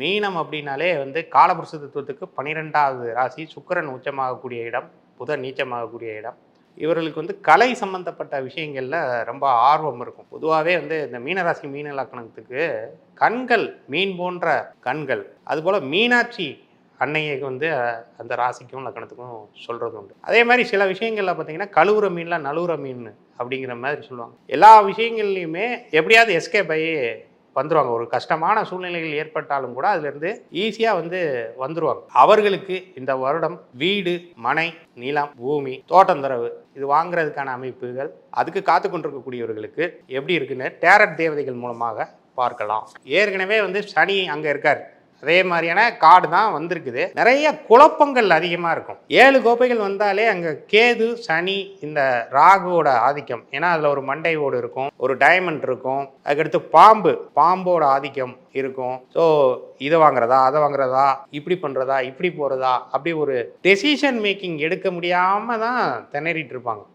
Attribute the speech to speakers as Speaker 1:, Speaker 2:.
Speaker 1: மீனம் அப்படின்னாலே வந்து காலபுருஷ தத்துவத்துக்கு 12வது ராசி. சுக்கிரன் உச்சமாகக்கூடிய இடம், புதன் நீச்சமாகக்கூடிய இடம். இவர்களுக்கு வந்து கலை சம்பந்தப்பட்ட விஷயங்கள்ல ரொம்ப ஆர்வம் இருக்கும். பொதுவாகவே வந்து இந்த மீனராசி மீன லக்னத்துக்கு கண்கள் மீன் போன்ற கண்கள், அதுபோல் மீனாட்சி அன்னையை வந்து அந்த ராசிக்கும் லக்னத்துக்கும் சொல்கிறது உண்டு. அதே மாதிரி சில விஷயங்களில் பார்த்தீங்கன்னா கழுவுற மீன்லாம் நழுவுற மீன் அப்படிங்கிற மாதிரி சொல்லுவாங்க. எல்லா விஷயங்கள்லையுமே எப்படியாவது எஸ்கேப் ஆகி வந்துருவாங்க. ஒரு கஷ்டமான சூழ்நிலைகள் ஏற்பட்டாலும் கூட அதிலிருந்து ஈஸியாக வந்து வந்துருவாங்க. அவர்களுக்கு இந்த வருடம் வீடு, மனை, நிலம், பூமி, தோட்டந்தரவு இது வாங்குறதுக்கான அமைப்புகள், அதுக்கு காத்து கொண்டிருக்கக்கூடியவர்களுக்கு எப்படி இருக்குன்னு டேரட் தேவதைகள் மூலமாக பார்க்கலாம். ஏற்கனவே வந்து சனி அங்கே இருக்கார். அதே மாதிரியான கார்டு தான் வந்திருக்குது. நிறைய குழப்பங்கள் அதிகமாக இருக்கும். 7 கோப்பைகள் வந்தாலே அங்கே கேது, சனி, இந்த ராகுவோட ஆதிக்கம். ஏன்னா அதில் ஒரு மண்டை ஓடு இருக்கும், ஒரு டைமண்ட் இருக்கும், அதுக்கடுத்து பாம்போட ஆதிக்கம் இருக்கும். ஸோ இதை வாங்குறதா, அதை வாங்குறதா, இப்படி பண்ணுறதா, இப்படி போகிறதா, அப்படி ஒரு டெசிஷன் மேக்கிங் எடுக்க முடியாமல் தான் திணறிட்டு இருப்பாங்க.